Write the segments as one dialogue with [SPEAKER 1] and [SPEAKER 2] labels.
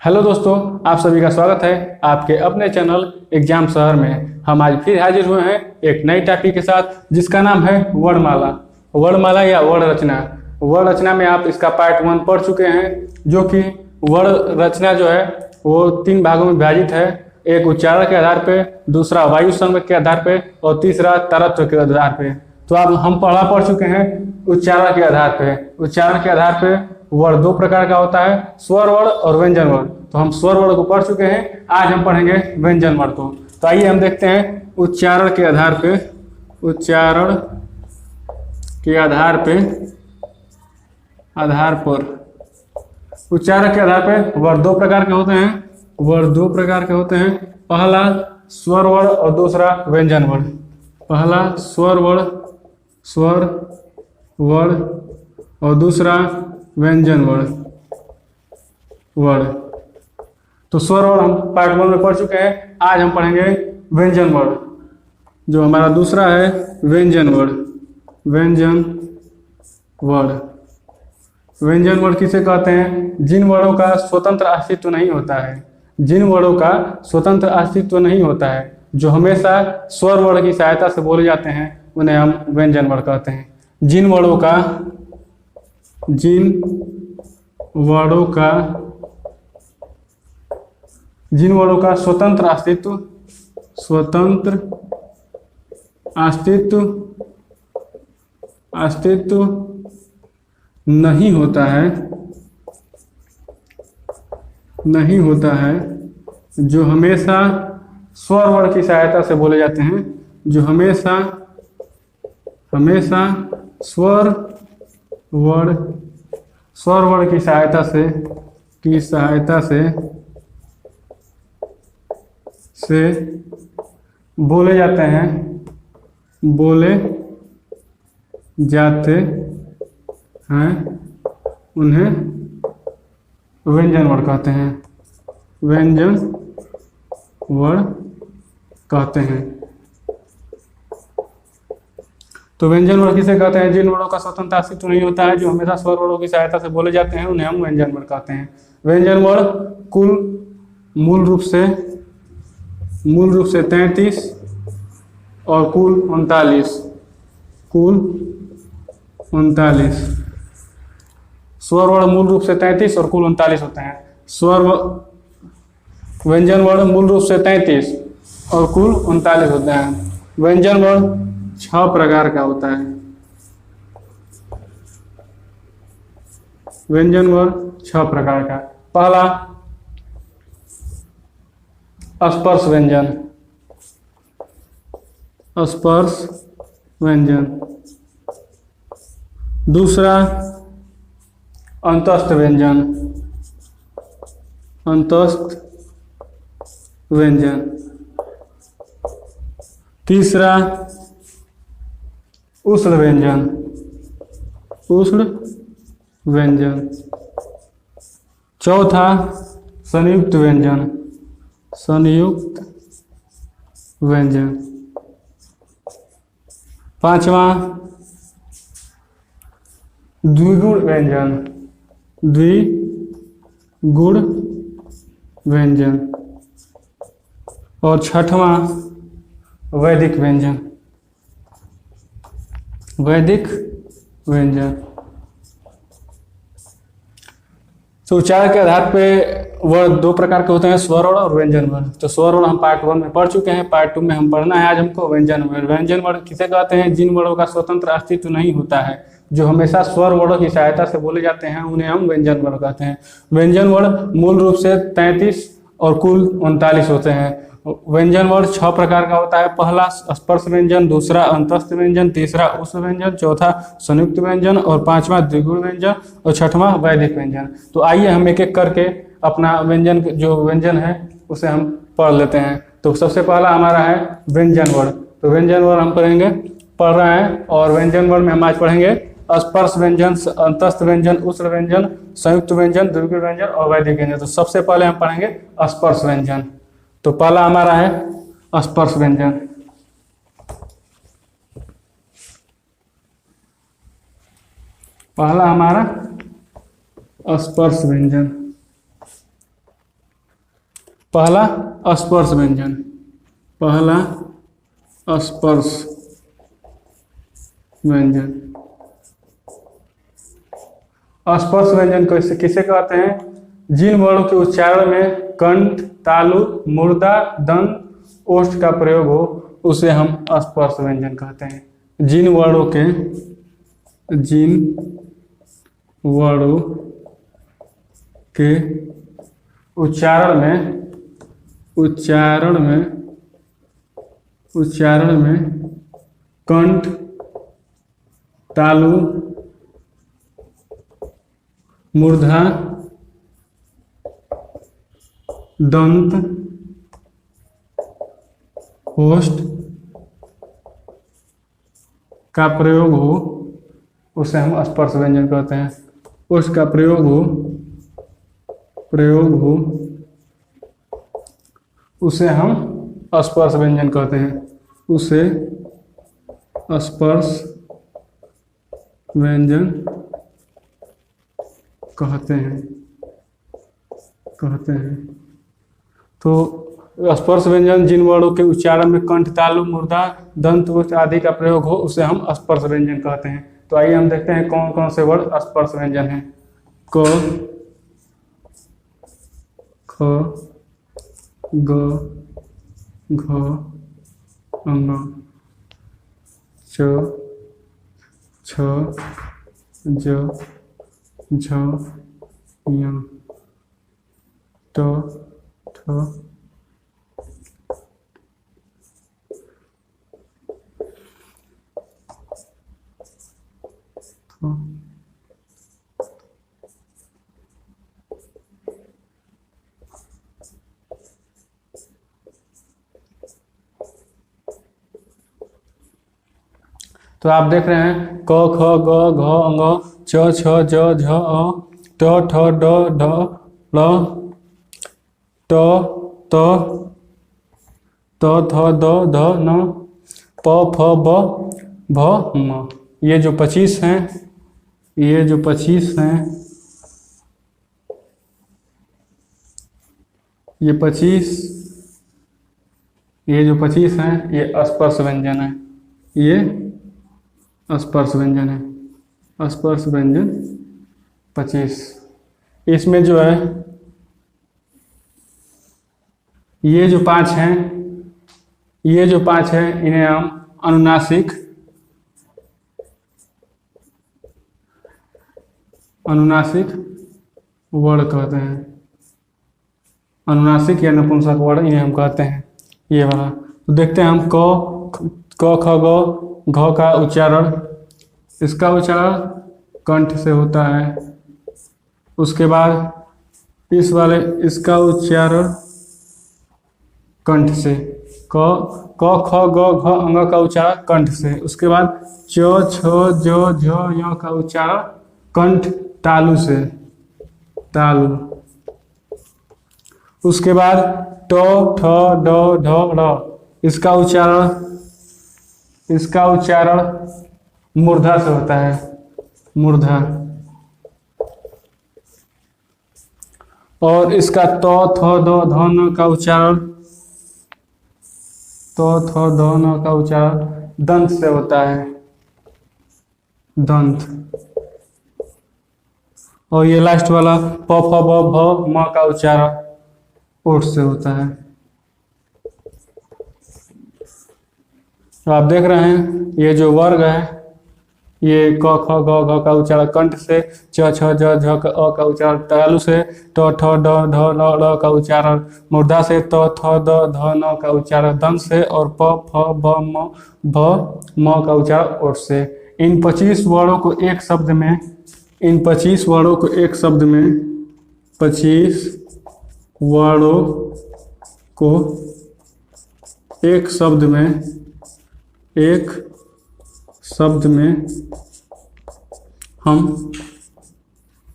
[SPEAKER 1] Hello दोस्तों, आप सभी का स्वागत है आपके अपने चैनल एग्जाम शहर में। हम आज फिर हाजिर हुए हैं एक नई टॉपिक के साथ जिसका नाम है वर्णमाला। वर्णमाला या वर्ण रचना। वर्ण रचना में आप इसका पार्ट 1 पढ़ चुके हैं, जो कि वर्ण रचना जो है वो 3 भागों में विभाजित है। एक उच्चारण के आधार पे, दूसरा वायु संवेग के आधार पे और तीसरा तरत्व के आधार पे। तो अब हम पढ़ चुके हैं उच्चारण के आधार पे। उच्चारण के आधार पे वर्ण 2 प्रकार का होता है, स्वर वर्ण और व्यंजन वर्ण। तो हम स्वर वर्ण को पढ़ चुके हैं, आज हम पढ़ेंगे व्यंजन वर्ण को। तो आइए हम देखते हैं उच्चारण के आधार पे। उच्चारण के आधार पर उच्चारण के आधार पे वर्ण 2 प्रकार के होते हैं। वर्ण 2 प्रकार के होते हैं, पहला स्वर वर्ण और दूसरा व्यंजन वर्ण। पहला स्वर वर्ण और दूसरा व्यंजन वर्ण। तो स्वर वर्ण हम पार्ट 1 में पढ़ चुके हैं, आज हम पढ़ेंगे व्यंजन वर्ण, जो हमारा दूसरा है व्यंजन वर्ण। व्यंजन वर्ण किसे कहते हैं? जिन वर्णों का स्वतंत्र अस्तित्व नहीं होता है। जिन वर्णों का स्वतंत्र अस्तित्व नहीं होता है, जो हमेशा स्वर वर्ण की सहायता से बोले जाते हैं, उन्हें हम व्यंजन वर्ण कहते हैं। जिन वर्णों का स्वतंत्र अस्तित्व नहीं होता है, जो हमेशा स्वर वर्ण की सहायता से बोले जाते हैं, जो हमेशा स्वर वर्ण की सहायता से बोले जाते हैं, उन्हें व्यंजन वर्ण कहते हैं। तो व्यंजन वर्ण किसे कहते हैं? जिन वर्णों का स्वतंत्र अस्तित्व नहीं होता है, जो हमेशा स्वर वर्णों की सहायता से बोले जाते हैं, उन्हें हम व्यंजन वर्ण कहते हैं। व्यंजन वर्ण कुल मूल रूप से 33 और कुल 39 स्वर वर्ण मूल रूप से 33 और कुल 39 होते हैं। व्यंजन वर्ण मूल रूप से 33 और कुल 39 होते हैं। व्यंजन वर्ण 6 प्रकार का होता है। व्यंजन वर्ण 6 प्रकार का। पहला स्पर्श व्यंजन। दूसरा अंतस्थ व्यंजन। तीसरा उष्ण व्यंजन। चौथा संयुक्त व्यंजन। पांचवा द्विगुण व्यंजन। और छठवां वैदिक व्यंजन। तो उच्चारण के आधार पे वर्ण 2 प्रकार के होते हैं, स्वर वर्ण और व्यंजन वर्ण। तो स्वर वर्ण हम पार्ट 1 में पढ़ चुके हैं, पार्ट 2 में हम पढ़ना है आज हमको व्यंजन वर्ण। व्यंजन वर्ण किसे कहते हैं? जिन वर्णों का स्वतंत्र अस्तित्व नहीं होता है, जो हमेशा स्वर वर्णों की सहायता से बोले जाते हैं, उन्हें हम व्यंजन वर्ण कहते हैं। व्यंजन वर्ण मूल रूप से 33 और कुल 39 होते हैं। व्यंजन वर्ण 6 प्रकार का होता है। पहला स्पर्श व्यंजन, दूसरा अंतस्थ व्यंजन, तीसरा उष्ण व्यंजन, चौथा संयुक्त व्यंजन और पांचवा द्विगुण व्यंजन और छठवां वैदिक व्यंजन। तो आइए हम एक एक करके अपना व्यंजन है उसे हम पढ़ लेते हैं। तो सबसे पहला हमारा है व्यंजन वर्ण। तो व्यंजन वर्ण हम पढ़ रहे हैं और व्यंजन वर्ण में हम आज पढ़ेंगे स्पर्श व्यंजन, अंतस्थ व्यंजन, उष्ण व्यंजन, संयुक्त व्यंजन, द्विगुण व्यंजन और वैदिक व्यंजन। तो सबसे पहले हम पढ़ेंगे स्पर्श व्यंजन। तो पहला हमारा है स्पर्श व्यंजन। पहला हमारा स्पर्श व्यंजन। पहला स्पर्श व्यंजन, पहला स्पर्श व्यंजन। स्पर्श व्यंजन किसे कहते हैं? जिन वर्णों के उच्चारण में कंठ, तालु, मूर्धा, दंत, ओष्ठ का प्रयोग हो उसे हम स्पर्श व्यंजन कहते हैं। जिन वर्णों के उच्चारण में कंठ, तालु, मूर्धा, दंत, ओष्ठ का प्रयोग हो उसे हम स्पर्श व्यंजन कहते हैं। ओष्ठ का प्रयोग हो उसे हम स्पर्श व्यंजन कहते हैं, उसे स्पर्श व्यंजन कहते हैं। तो स्पर्श व्यंजन जिन वर्णों के उच्चारण में कंठ, तालु, मूर्धा, दंत, ओष्ठ आदि का प्रयोग हो उसे हम स्पर्श व्यंजन कहते हैं। तो आइए हम देखते हैं कौन कौन से वर्ण स्पर्श व्यंजन हैं। क, ख, ग, घ, अंग, च, छ, ज, झ, ञ, ट, ठ, तो आप देख रहे हैं क, ख, ग, घ, अंग, च, छ, ज, झ, अ, ट, ठ, ड, ढ, ल, ट, त, थ, द, ध, न, प, फ, ब, भ, म। ये जो 25 हैं, ये जो 25 हैं, ये 25 हैं, ये स्पर्श व्यंजन है। ये स्पर्श व्यंजन है। स्पर्श व्यंजन 25। इसमें जो है ये जो 5 हैं, इन्हें हम अनुनासिक वर्ण कहते हैं। अनुनासिक या नपुंसक वर्ण इन्हें हम कहते हैं। ये वाला तो देखते हैं हम क, ख, ग, घ का उच्चारण, इसका उच्चारण कंठ से होता है। उसके बाद इसका उच्चारण कंठ से। क, ख, ग, घ, अंग का उच्चारण कंठ से। उसके बाद च, छ, ज, झ, य का उच्चारण कंठ तालु से, तालु। उसके बाद ट, ठ, ड, ढ, ढ़, इसका उच्चारण मूर्धा से होता है, मूर्धा। और इसका त, थ, द, ध, न का उच्चारण दंत से होता है, दंत। और ये लास्ट वाला प, फ, ब, भ, म का उच्चारण ओठ से होता है। तो आप देख रहे हैं ये जो वर्ग है, ये क, ख, ग, घ का उच्चारण कंठ से, च, छ, ज, झ, अ का उच्चारण तालु से, ट, ठ, ड, ढ, ल, ड़ का उच्चारण मूर्धा से, त, थ, द, ध, न का उच्चारण दंत से, और प, फ, ब, म, भ, म का उच्चारण ओठ से। इन 25 वर्णों को एक शब्द में 25 वर्णों को एक शब्द में हम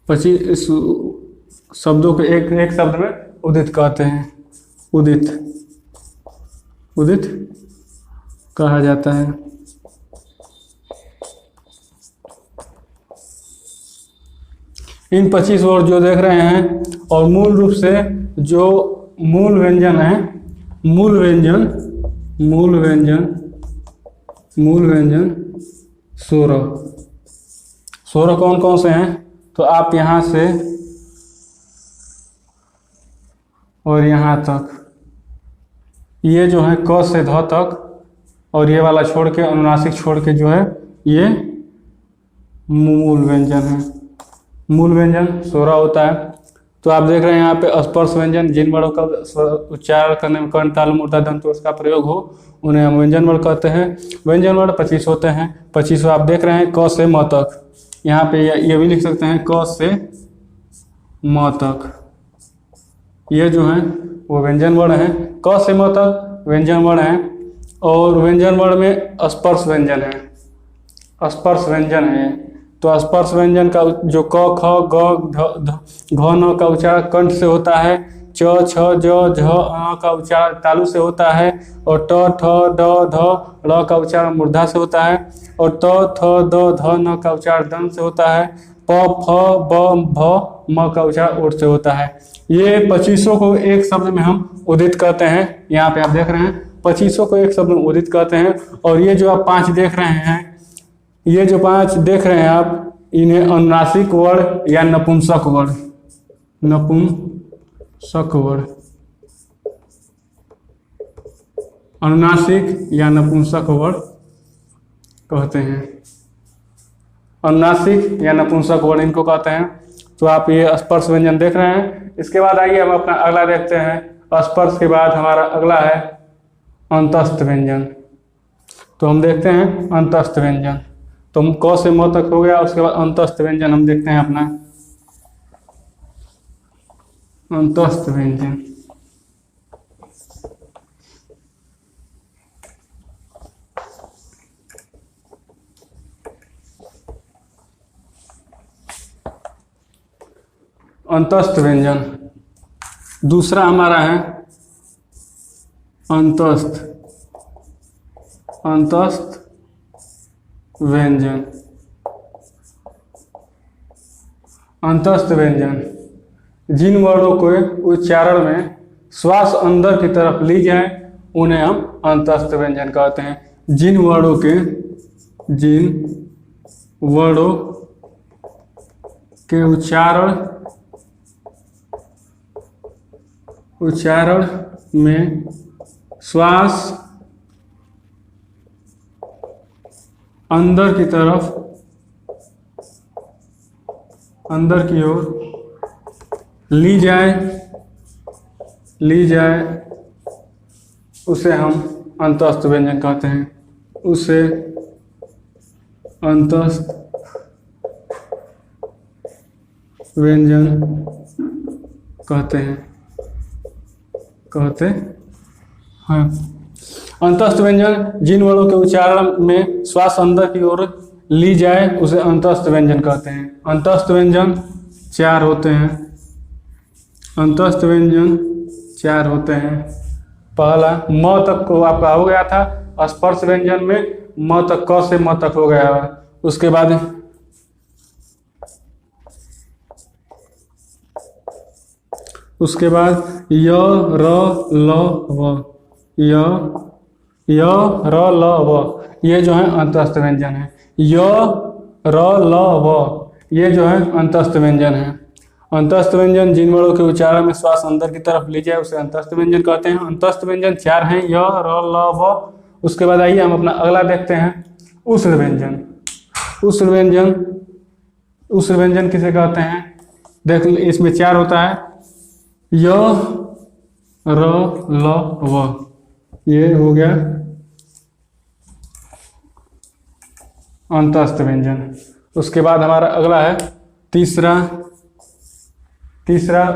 [SPEAKER 1] 25 शब्दों को एक शब्द में उदित कहते हैं। उदित कहा जाता है। इन 25 वर्ड जो देख रहे हैं, और मूल रूप से जो मूल व्यंजन है, मूल व्यंजन 16 कौन कौन से हैं? तो आप यहाँ से और यहाँ तक, ये जो है क से ध तक, और ये वाला छोड़ के, अनुनासिक छोड़ के जो है ये मूल व्यंजन है। मूल व्यंजन 16 होता है। तो आप देख रहे हैं यहाँ पे स्पर्श व्यंजन, जिन वर्णों का उच्चारण करने में कर्ण तालु मूर्धा दंत का प्रयोग हो उन्हें हम व्यंजन वर्ण कहते हैं। व्यंजन वर्ण 25 होते हैं। 25 आप देख रहे हैं क से म तक, यहाँ पे ये भी लिख सकते हैं क से म तक, ये जो है वो व्यंजन वर्ण है। क से म तक व्यंजन वर्ण है। और व्यंजन वर्ण में स्पर्श व्यंजन है, स्पर्श व्यंजन है। तो स्पर्श व्यंजन का जो क ख ग घ न का उच्चारण कंठ से होता है। च छ ज झ अ का उच्चारण तालु से होता है। और ट ठ ड ध ड़ का उच्चारण मूर्धा से होता है। और त थ द ध न का उच्चारण दंत से होता है। प फ ब भ म का उच्चारण ओठ से होता है। ये 25 को एक शब्द में हम उदित करते हैं। यहाँ पे आप देख रहे हैं 25 को एक शब्द में उदित करते हैं। और ये जो आप 5 देख रहे हैं, ये जो 5 देख रहे हैं आप, इन्हें अनुनासिक वर्ण या नपुंसक वर्ण, नपुंसक वर्ण, अनुनासिक या नपुंसक वर्ण कहते हैं। अनुनासिक या नपुंसक वर्ण इनको कहते हैं। तो आप ये स्पर्श व्यंजन देख रहे हैं। इसके बाद आइए हम अपना अगला देखते हैं। स्पर्श के बाद हमारा अगला है अंतस्थ व्यंजन। तो हम देखते हैं अंतस्थ व्यंजन। तो क से म तक हो गया। उसके बाद अंतस्थ व्यंजन हम देखते हैं अपना अंतस्थ व्यंजन। अंतस्थ व्यंजन दूसरा हमारा है अंतस्थ व्यंजन। अंतस्थ व्यंजन जिन वर्णों को उच्चारण में श्वास अंदर की तरफ ली जाए उन्हें हम अंतस्थ व्यंजन कहते हैं। जिन वर्णों के उच्चारण में श्वास अंदर की तरफ, अंदर की ओर ली जाए उसे हम अंतस्थ व्यंजन कहते हैं। उसे अंतस्थ व्यंजन कहते हैं। अंतस्थ व्यंजन जिन वर्णों के उच्चारण में श्वास अंदर की ओर ली जाए उसे अंतस्थ व्यंजन कहते हैं। अंतस्थ व्यंजन 4 होते हैं। अंतस्थ व्यंजन 4 होते हैं। पहला म तक को आपका हो गया था। स्पर्श व्यंजन में म तक, क से म तक हो गया। उसके बाद य र ल व, य र ल व, ये जो है अंतस्थ व्यंजन है। य र ल व, ये जो है अंतस्थ व्यंजन है। अंतस्थ व्यंजन जिन वर्णों के उच्चारण में श्वास अंदर की तरफ ली जाए उसे अंतस्थ व्यंजन कहते हैं। अंतस्थ व्यंजन 4 हैं, य र ल व। उसके बाद आइए हम अपना अगला देखते हैं उष्ण व्यंजन। उष्ण व्यंजन किसे कहते हैं? देख, इसमें 4 होता है। य र ल व, ये हो गया अंतस्थ व्यंजन। उसके बाद हमारा अगला है तीसरा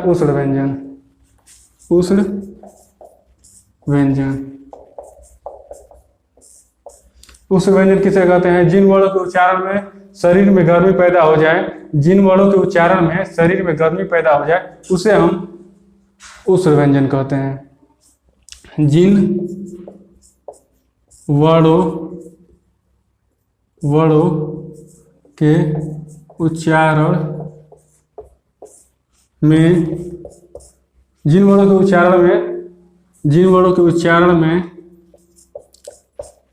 [SPEAKER 1] उष्ण व्यंजन। उष्ण व्यंजन किसे कहते हैं? जिन वर्णों के उच्चारण में शरीर में गर्मी पैदा हो जाए, जिन वर्णों के उच्चारण में शरीर में गर्मी पैदा हो जाए उसे हम उष्ण व्यंजन कहते हैं। जिन वर्णों के उच्चारण में जिन वर्णों के उच्चारण में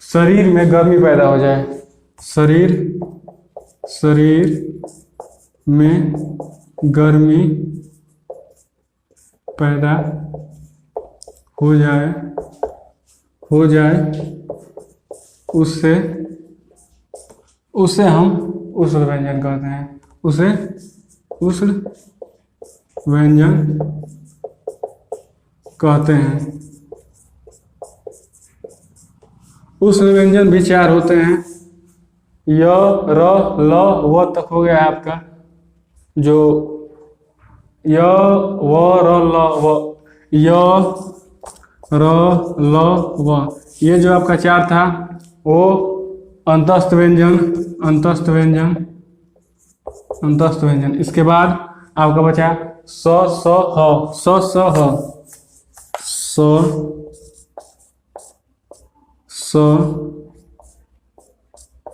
[SPEAKER 1] शरीर में गर्मी पैदा हो जाए, शरीर में गर्मी पैदा हो जाए उसे हम उष्ण व्यंजन कहते हैं। उसे उष्ण व्यंजन कहते हैं। उष्ण व्यंजन भी 4 होते हैं। य, र, ल, व तक हो गया आपका। जो य, व, र, ल, व, य, र, ल, व, ये जो आपका 4 था वो अंतस्थ व्यंजन। इसके बाद आपका बचा स, स, ह, स, स, ह,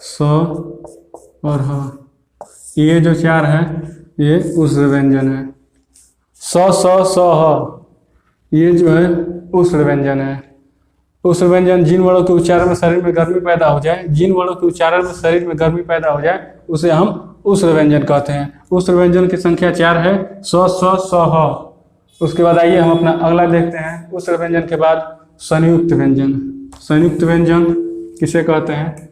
[SPEAKER 1] स और ह, ये जो 4 है ये उष्ण व्यंजन है। स, स, ह, ये जो है उष्ण व्यंजन है। उष्ण व्यंजन जिन वर्णों के उच्चारण में शरीर में गर्मी पैदा हो जाए, उसे हम उष्ण व्यंजन कहते हैं। उष्ण व्यंजन की संख्या 4 है, स, स, ह। उसके बाद आइए हम अपना अगला देखते हैं। उष्ण व्यंजन के बाद संयुक्त व्यंजन किसे कहते हैं?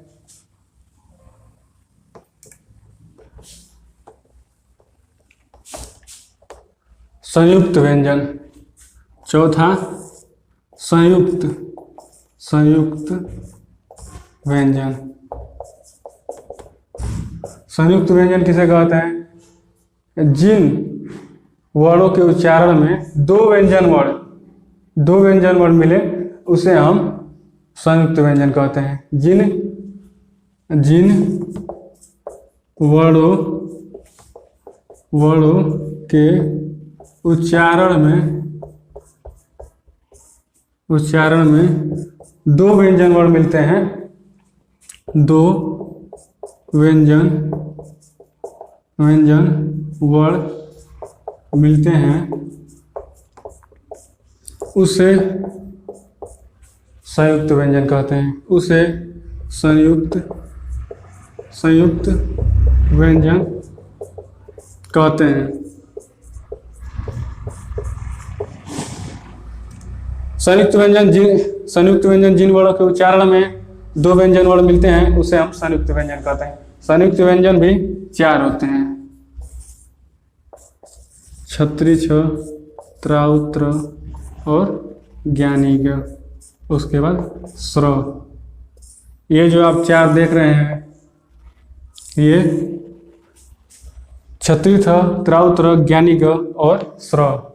[SPEAKER 1] संयुक्त व्यंजन। चौथा संयुक्त व्यंजन। संयुक्त व्यंजन किसे कहते हैं? जिन वर्णों के उच्चारण में दो व्यंजन वर्ण मिले उसे हम संयुक्त व्यंजन कहते हैं। जिन वर्णों के उच्चारण में दो व्यंजन वर्ण मिलते हैं, उसे संयुक्त व्यंजन कहते हैं। उसे संयुक्त व्यंजन कहते हैं। संयुक्त व्यंजन जिन वर्णों के उच्चारण में दो व्यंजन वर्ण मिलते हैं उसे हम संयुक्त व्यंजन कहते हैं। संयुक्त व्यंजन भी 4 होते हैं। छत्री, छ, त्राउ, त्र और ज्ञानी ग। उसके बाद स्र। ये जो आप 4 देख रहे हैं ये छत्री, थ, त्राउ, त्र, ज्ञानी ग और स्र,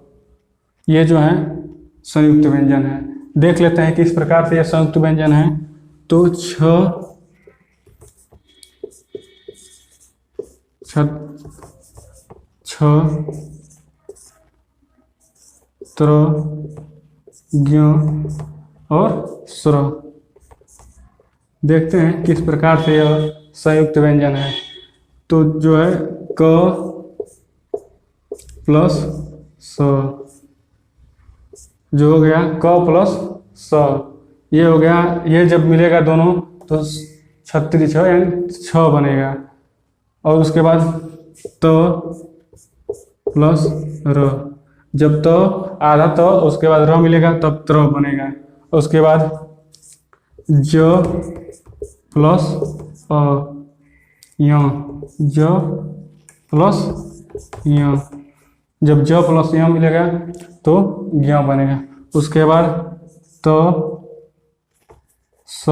[SPEAKER 1] ये जो है संयुक्त व्यंजन है। देख लेते हैं किस प्रकार से यह संयुक्त व्यंजन है। तो छ, त्र, ज्ञ और स्र। देखते हैं किस प्रकार से यह संयुक्त व्यंजन है। तो जो है क प्लस स, जो हो गया क प्लस स, ये हो गया। ये जब मिलेगा दोनों तो छत्री छ यानी 6 बनेगा। और उसके बाद त प्लस र, जब त आधा त उसके बाद र मिलेगा तब त्र बनेगा। उसके बाद ज प्लस अ य, ज प्लस य, जब ज प्लस य मिलेगा तो ज्ञ बनेगा। उसके बाद त स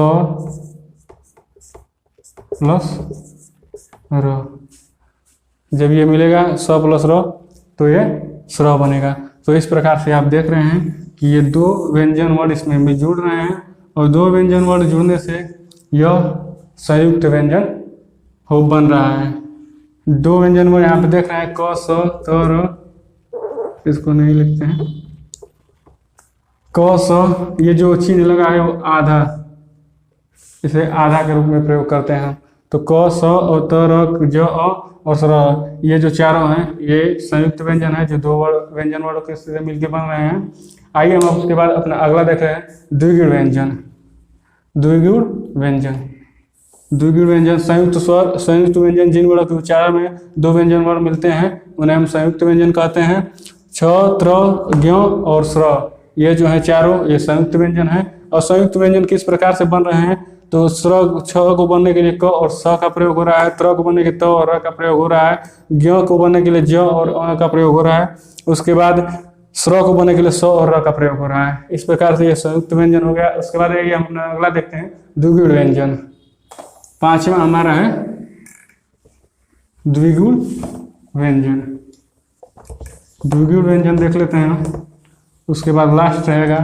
[SPEAKER 1] प्लस र, जब ये मिलेगा स प्लस र तो ये स्र बनेगा। तो इस प्रकार से आप देख रहे हैं कि ये 2 व्यंजन वर्ण इसमें भी जुड़ रहे हैं और 2 व्यंजन वर्ण जुड़ने से यह संयुक्त व्यंजन बन रहा है। 2 व्यंजन वर्ण यहाँ पे देख रहे हैं क, स, त, र। इसको नहीं लिखते हैं। क, स, ये जो चिन्ह लगा है वो आधा, इसे आधा के रूप में प्रयोग करते हैं। तो क, स और त, र, ज, अ और स्र, ये जो चारों हैं ये संयुक्त व्यंजन है, जो दो व्यंजन वर्णों के से मिलकर बन रहे हैं। आइए हम उसके बाद अपना अगला देख रहे हैं द्विगुण व्यंजन। द्विगुण व्यंजन, द्विगुण व्यंजन संयुक्त स्वर, संयुक्त व्यंजन जिन वर्णों के उच्चारण में दो व्यंजन वर्ण मिलते हैं उन्हें हम संयुक्त व्यंजन कहते हैं। छ, त्र, ज्ञ और स्र, ये जो है चारों ये संयुक्त व्यंजन है। और संयुक्त व्यंजन किस प्रकार से बन रहे हैं, तो स्र, छ को बनने के लिए क और स का प्रयोग हो रहा है, त्र को बनने के लिए त और र का प्रयोग हो रहा है, ज्ञ को बनने के लिए ज और अ का प्रयोग हो रहा है, उसके बाद स्र को बनने के लिए स और र का प्रयोग हो रहा है। इस प्रकार से ये संयुक्त व्यंजन हो गया। उसके बाद ये हम अपना अगला देखते हैं द्विगुण व्यंजन। पांचवा हमारा है द्विगुण व्यंजन। द्विगुण व्यंजन देख लेते हैं हम। उसके बाद लास्ट रहेगा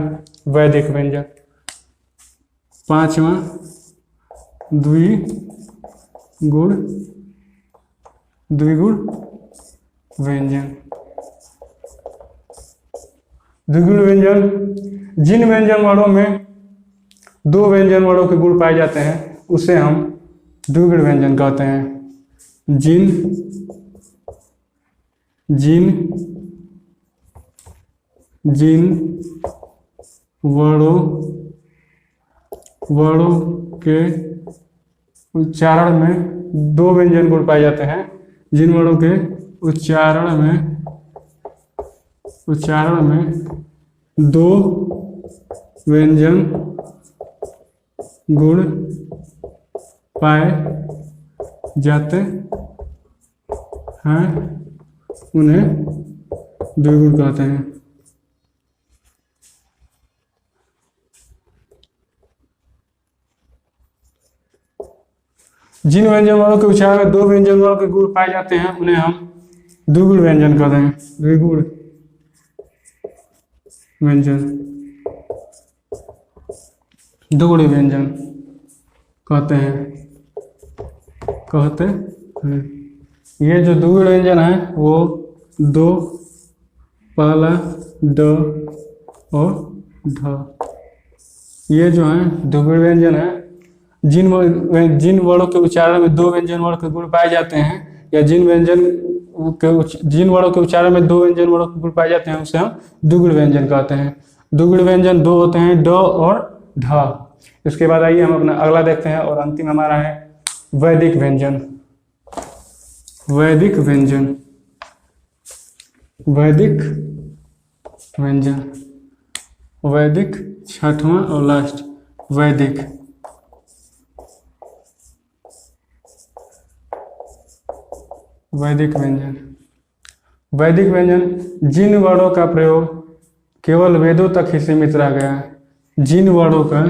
[SPEAKER 1] वैदिक व्यंजन। पांचवा द्विगुण व्यंजन। द्विगुण व्यंजन जिन व्यंजन वर्णों में दो व्यंजन वर्णों के गुण पाए जाते हैं उसे हम द्विगुण व्यंजन कहते हैं। जिन वर्णों के उच्चारण में दो व्यंजन गुण पाए जाते हैं, जिन वर्णों के उच्चारण में दो व्यंजन गुण पाए जाते हैं उन्हें द्विगुण कहते हैं। जिन व्यंजन वर्णों के उच्चारण में दो व्यंजन वर्णों के गुण पाए जाते हैं उन्हें हम द्विगुण व्यंजन कहते हैं। द्विगुण व्यंजन कहते हैं। ये जो द्विगुण व्यंजन है वो दो, पहला ड और ढ, ये जो है द्विगुण व्यंजन है। जिन वर्णों के उच्चारण में दो व्यंजन वर्ण के गुण पाए जाते हैं या जिन वर्णों के उच्चारण में दो व्यंजन वर्णों के गुण पाए जाते हैं उसे हम द्विगुण व्यंजन कहते हैं। द्विगुण व्यंजन दो होते हैं, ड और ढ। इसके बाद आइए हम अपना अगला देखते हैं और अंतिम हमारा है वैदिक व्यंजन। वैदिक छठवां और लास्ट वैदिक। वैदिक व्यंजन जिन वर्णों का प्रयोग केवल वेदों तक ही सीमित रह गया है। जिन वर्णों का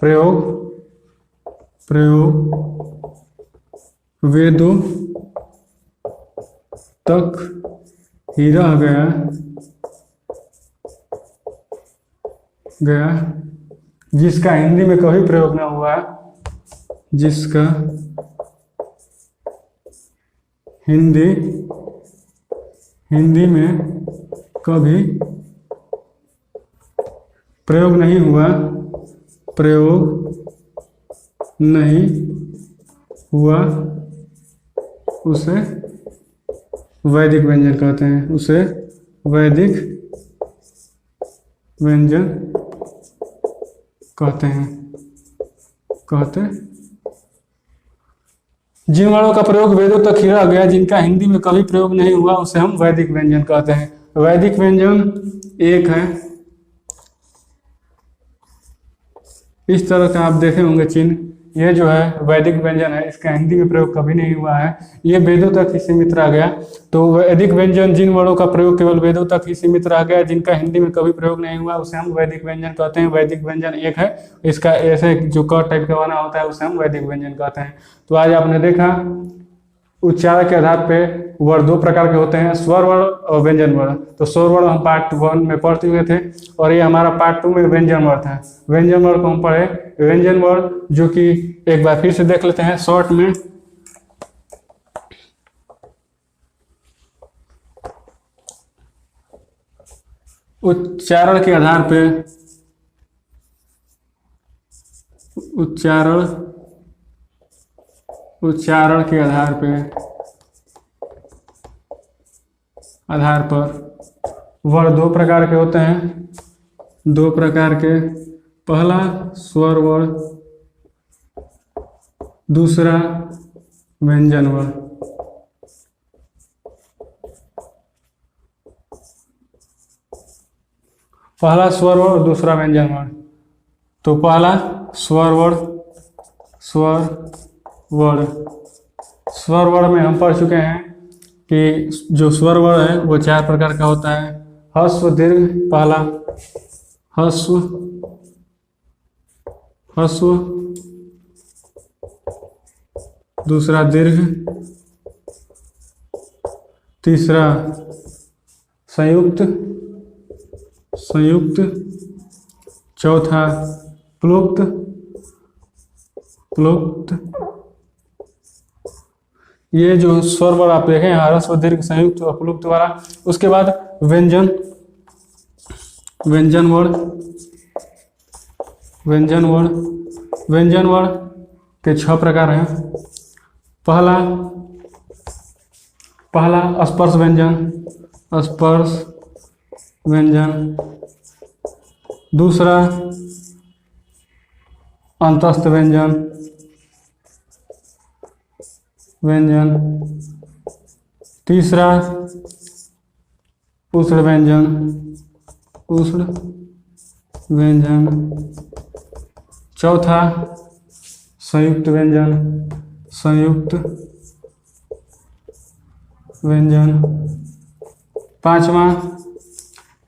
[SPEAKER 1] प्रयोग वेदों तक ही रह गया, जिसका हिंदी में कभी प्रयोग न हुआ, जिसका हिंदी में कभी प्रयोग नहीं हुआ, उसे वैदिक व्यंजन कहते हैं। उसे वैदिक व्यंजन कहते हैं। जिन वर्णों का प्रयोग वेदों तक ही रह गया, जिनका हिंदी में कभी प्रयोग नहीं हुआ, उसे हम वैदिक व्यंजन कहते हैं। वैदिक व्यंजन एक है, इस तरह का आप देखे होंगे चिन्ह। ये जो है वैदिक व्यंजन है, इसका हिंदी में प्रयोग कभी नहीं हुआ है, ये वेदों तक ही सीमित रह गया। तो वैदिक व्यंजन जिन वर्णों का प्रयोग केवल वेदों तक ही सीमित रह गया, जिनका हिंदी में कभी प्रयोग नहीं हुआ, उसे हम वैदिक व्यंजन कहते हैं। वैदिक व्यंजन एक है, इसका ऐसे जो क टाइप का बना होता है उसे हम वैदिक व्यंजन कहते हैं। तो आज आपने देखा उच्चारण के आधार पे वर्ण दो प्रकार के होते हैं, स्वर वर्ण और व्यंजन वर्ण। तो स्वर वर्ण हम पार्ट 1 में पढ़ चुके थे और ये हमारा पार्ट 2 में व्यंजन वर्ण था। व्यंजन वर्ण को हम पढ़े, व्यंजन वर्ण जो कि एक बार फिर से देख लेते हैं शॉर्ट में। उच्चारण के आधार पे उच्चारण के आधार पर वर्ण दो प्रकार के होते हैं, दो प्रकार के। पहला स्वर वर्ण, दूसरा व्यंजन वर्ण। पहला स्वर वर्ण और दूसरा व्यंजन वर्ण। तो पहला स्वर वर्ण में हम पढ़ चुके हैं कि जो स्वर वर्ण है वो चार प्रकार का होता है। ह्रस्व दीर्घ, पहला ह्रस्व, दूसरा दीर्घ, तीसरा संयुक्त, चौथा प्लुप्त। ये जो स्वर वर्ण आप देखें ह्रस्व दीर्घ संयुक्त और प्लुप्त वाला। उसके बाद व्यंजन वर्ण के 6 प्रकार हैं। पहला स्पर्श व्यंजन, दूसरा अंतस्थ व्यंजन, तीसरा उष्ण व्यंजन, चौथा संयुक्त व्यंजन, पांचवा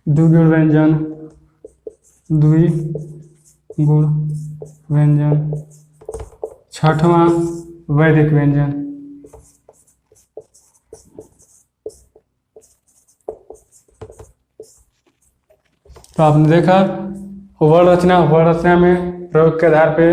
[SPEAKER 1] द्विगुण व्यंजन, छठवां वैदिक व्यंजन। तो आपने देखा वर्ण रचना में प्रयोग के आधार पे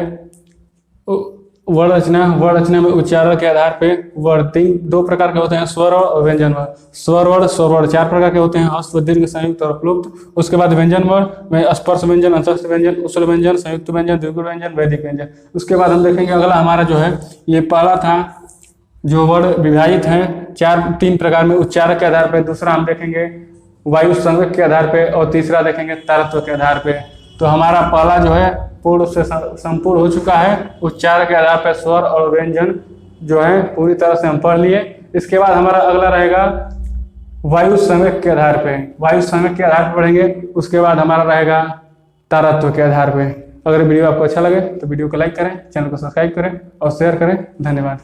[SPEAKER 1] वर्ण रचना में उच्चारण के आधार पे वर्ण दो प्रकार के होते हैं, स्वर और व्यंजन वर्ण। स्वर वर्ण 4 प्रकार के होते हैं, ह्रस्व दीर्घ संयुक्त और प्लुप्त। उसके बाद व्यंजन वर्ण में स्पर्श व्यंजन, अंतस्थ व्यंजन, उष्ण व्यंजन, संयुक्त व्यंजन, द्विगुण व्यंजन, वैदिक व्यंजन। उसके बाद हम देखेंगे अगला हमारा जो है ये पहला था जो वर्ण विभाजित हैं 3 प्रकार में उच्चारण के आधार पर। दूसरा हम देखेंगे वायु संवेग के आधार पे और तीसरा देखेंगे तारत्व के आधार पे। तो हमारा पहला जो है पूर्ण से संपूर्ण हो चुका है। उच्चारण के आधार पर स्वर और व्यंजन जो है पूरी तरह से हम पढ़ लिए। इसके बाद हमारा अगला रहेगा वायु संवेग के आधार पे पढ़ेंगे। उसके बाद हमारा रहेगा तारत्व के आधार पे। अगर वीडियो आपको अच्छा लगे तो वीडियो को लाइक करें, चैनल को सब्सक्राइब करें और शेयर करें। धन्यवाद।